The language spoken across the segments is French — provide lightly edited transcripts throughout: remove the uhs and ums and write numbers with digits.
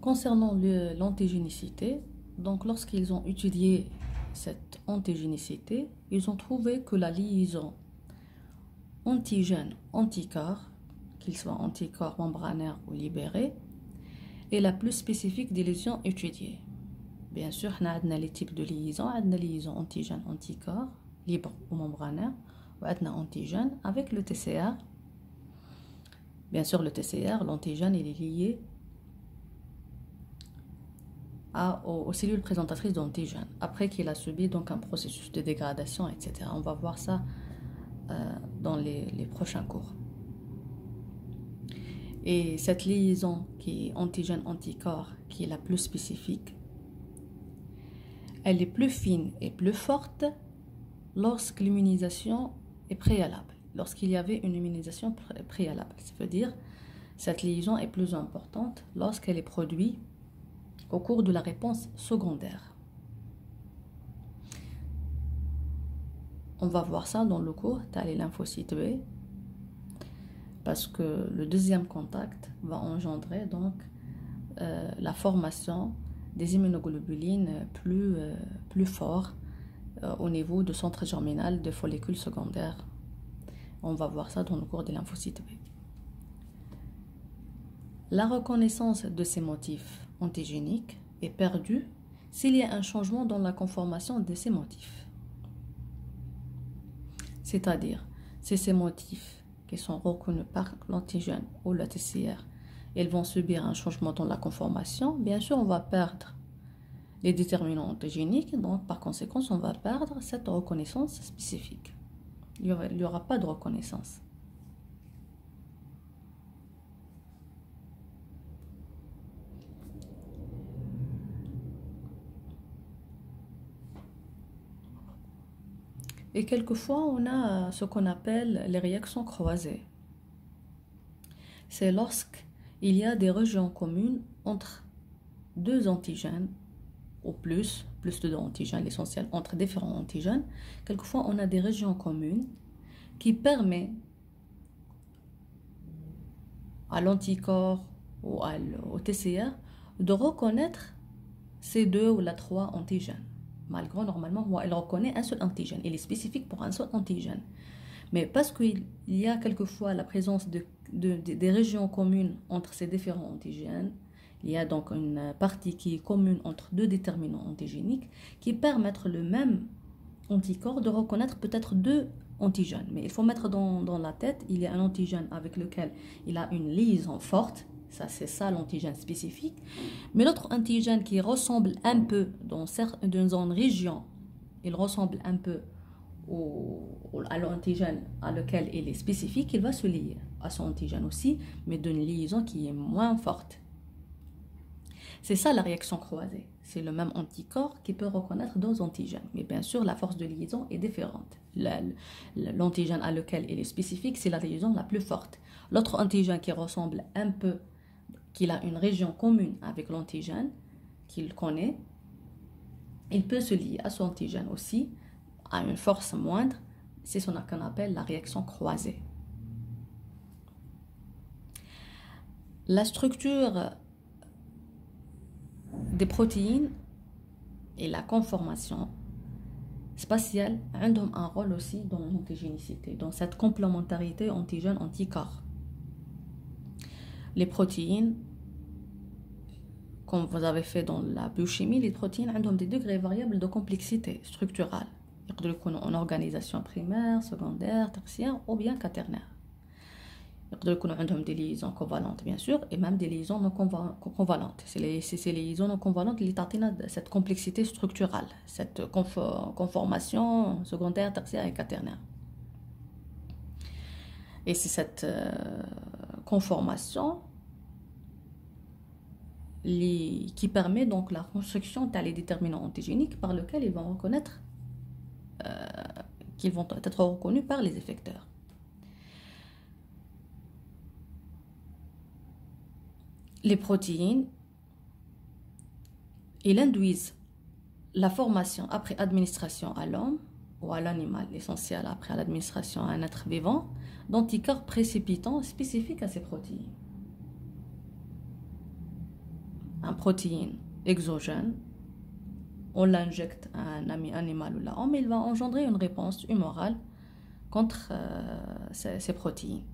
Concernant l'antigénicité, donc lorsqu'ils ont étudié cette antigénicité, ils ont trouvé que la liaison antigène-anticorps, qu'ils soient anticorps membranaires ou libérés, est la plus spécifique des lésions étudiées. Bien sûr, on a les types de liaisons, on a la liaison antigène-anticorps, libre ou membranaire, ou on a antigène avec le TCR. Bien sûr, le TCR, l'antigène, il est lié aux cellules présentatrices d'antigènes, après qu'il a subi donc un processus de dégradation, etc. On va voir ça dans les prochains cours. Et cette liaison qui est antigène-anticorps, qui est la plus spécifique, elle est plus fine et plus forte lorsque l'immunisation est préalable, lorsqu'il y avait une immunisation préalable. Ça veut dire cette liaison est plus importante lorsqu'elle est produite au cours de la réponse secondaire. On va voir ça dans le cours, tu as les lymphocytes B, parce que le deuxième contact va engendrer donc la formation des immunoglobulines plus fort au niveau du centre germinal de follicules secondaires. On va voir ça dans le cours des lymphocytes B. La reconnaissance de ces motifs antigéniques est perdue s'il y a un changement dans la conformation de ces motifs. C'est-à-dire, si ces motifs qui sont reconnus par l'antigène ou le TCR, ils vont subir un changement dans la conformation, bien sûr, on va perdre les déterminants antigéniques, donc par conséquent, on va perdre cette reconnaissance spécifique. Il n'y aura pas de reconnaissance. Et quelquefois, on a ce qu'on appelle les réactions croisées. C'est lorsqu'il y a des régions communes entre deux antigènes, ou plus de deux antigènes, l'essentiel entre différents antigènes. Quelquefois, on a des régions communes qui permettent à l'anticorps ou au TCR de reconnaître ces deux ou la trois antigènes. Malgré, normalement, elle reconnaît un seul antigène. Il est spécifique pour un seul antigène. Mais parce qu'il y a quelquefois la présence des régions communes entre ces différents antigènes, il y a donc une partie qui est commune entre deux déterminants antigéniques qui permettent le même anticorps de reconnaître peut-être deux antigènes. Mais il faut mettre dans la tête, il y a un antigène avec lequel il a une liaison forte. Ça, c'est ça l'antigène spécifique. Mais l'autre antigène qui ressemble un peu dans une région, il ressemble un peu à l'antigène à lequel il est spécifique, il va se lier à son antigène aussi, mais d'une liaison qui est moins forte. C'est ça la réaction croisée. C'est le même anticorps qui peut reconnaître deux antigènes. Mais bien sûr, la force de liaison est différente. L'antigène à lequel il est spécifique, c'est la liaison la plus forte. L'autre antigène qui ressemble un peu, qu'il a une région commune avec l'antigène qu'il connaît, il peut se lier à son antigène aussi, à une force moindre. C'est ce qu'on appelle la réaction croisée. La structure des protéines et la conformation spatiale ont un rôle aussi dans l'antigénicité, dans cette complémentarité antigène-anticorps. Les protéines, comme vous avez fait dans la biochimie, les protéines ont des degrés variables de complexité structurale. En organisation primaire, secondaire, tertiaire ou bien quaternaire. Il y a des liaisons covalentes, bien sûr, et même des liaisons non convalentes. C'est les liaisons non convalentes qui ont cette complexité structurale, cette conformation secondaire, tertiaire et quaternaire. Et c'est cette conformation qui permet donc la construction des déterminants antigéniques par lesquels ils vont reconnaître qu'ils vont être reconnus par les effecteurs. Les protéines, ils induisent la formation après administration à l'homme ou à l'animal, l'essentiel après l'administration à un être vivant, d'anticorps précipitants spécifiques à ces protéines. un protéine exogène, on l'injecte à un animal ou à l'homme, il va engendrer une réponse humorale contre ces protéines.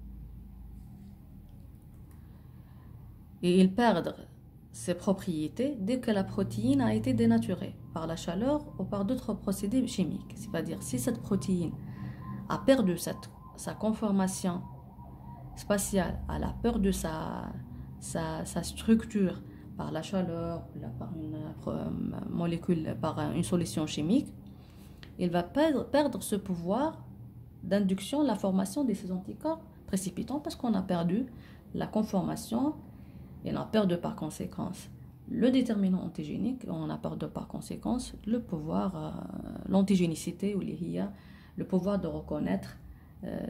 Et ils perdent ses propriétés dès que la protéine a été dénaturée par la chaleur ou par d'autres procédés chimiques. C'est-à-dire, si cette protéine a perdu sa conformation spatiale, elle a perdu sa structure par la chaleur, par une molécule, par une solution chimique, il va perdre ce pouvoir d'induction, la formation de ces anticorps précipitants, parce qu'on a perdu la conformation et on a perdu par conséquence le déterminant antigénique, on a perdu par conséquence le pouvoir, l'antigénicité ou le pouvoir de reconnaître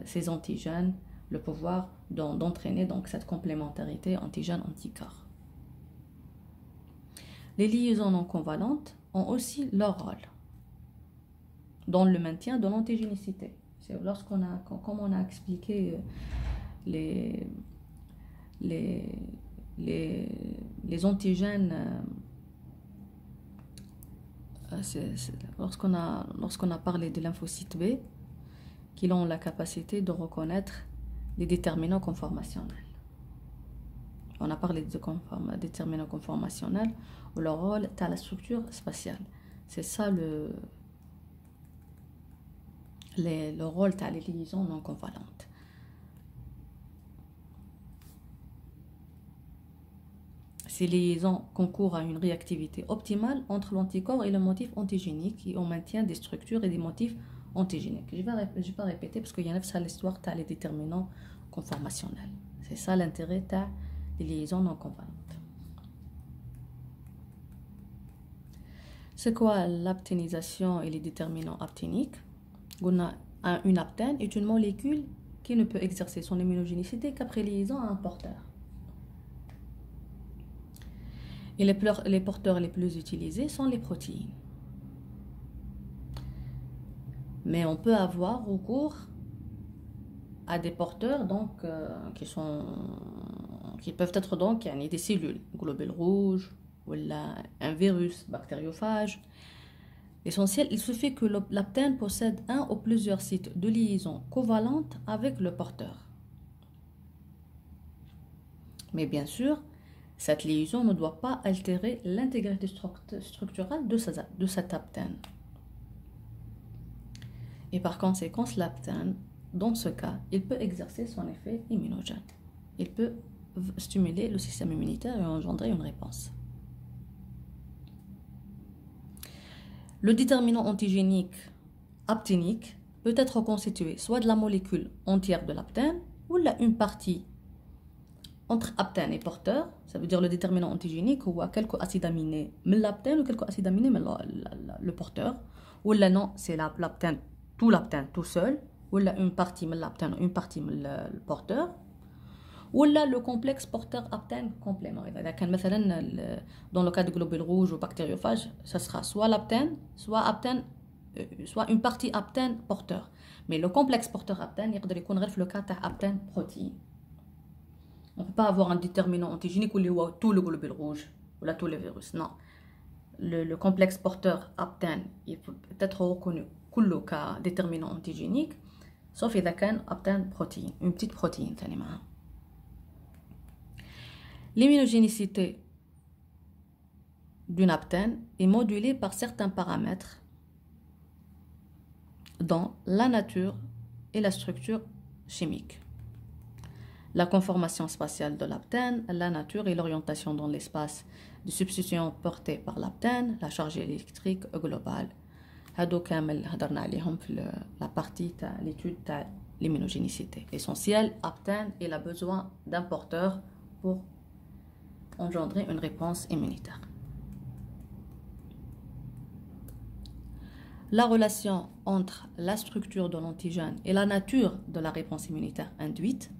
ces antigènes, le pouvoir d'entraîner donc cette complémentarité antigène-anticorps. Les liaisons non covalentes ont aussi leur rôle dans le maintien de l'antigénicité. C'est lorsqu'on a, comme on a expliqué les antigènes, lorsqu'on a parlé de lymphocytes B, qui ont la capacité de reconnaître les déterminants conformationnels. On a parlé de déterminants conformationnels, où leur rôle est à la structure spatiale. C'est ça le rôle de les liaisons non covalentes. Ces liaisons concourent à une réactivité optimale entre l'anticorps et le motif antigénique et au maintien des structures et des motifs antigéniques. Je ne vais pas répéter parce qu'il y a l'histoire de les déterminants conformationnels. C'est ça l'intérêt des liaisons non covalentes. C'est quoi l'apténisation et les déterminants apténiques? Une aptène est une molécule qui ne peut exercer son immunogénicité qu'après liaison à un porteur. Et les porteurs les plus utilisés sont les protéines. Mais on peut avoir recours à des porteurs donc, qui peuvent être donc des cellules, globules rouges, ou un virus bactériophage. L'essentiel, il suffit que l'aptène possède un ou plusieurs sites de liaison covalente avec le porteur. Mais bien sûr, cette liaison ne doit pas altérer l'intégrité structurelle de cet aptène. Et par conséquent, l'aptène, dans ce cas, il peut exercer son effet immunogène. Il peut stimuler le système immunitaire et engendrer une réponse. Le déterminant antigénique apténique peut être constitué soit de la molécule entière de l'aptène ou une partie entre aptène et porteur, ça veut dire le déterminant antigénique ou quelques acides aminés de l'aptène ou quelques acides aminés de le porteur, ou non, c'est l'aptène tout seul, ou une partie de l'aptène, une partie de le porteur, ou le complexe porteur-aptène complément. Dans le cas de globules rouges ou bactériophages, ce sera soit l'aptène, soit une partie aptène porteur. Mais le complexe porteur-aptène, il peut être le cas d'aptène protéine. On ne peut pas avoir un déterminant antigénique où il y a tout le globule rouge ou tous les virus. Non. Le complexe porteur aptène, il peut être reconnu comme le cas déterminant antigénique, sauf si il y a un aptène protéine, une petite protéine. L'immunogénicité d'une aptène est modulée par certains paramètres dans la nature et la structure chimique. La conformation spatiale de l'aptène, la nature et l'orientation dans l'espace de substitution portée par l'aptène, la charge électrique globale. هادو كامل هضرنا عليهم في la partie de l'étude de l'immunogénicité. L'essentiel, aptène, il a besoin d'un porteur pour engendrer une réponse immunitaire. La relation entre la structure de l'antigène et la nature de la réponse immunitaire induite.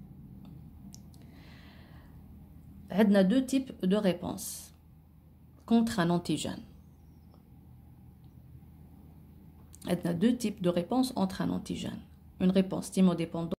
On a deux types de réponses contre un antigène. On a deux types de réponses entre un antigène. Une réponse thymodépendante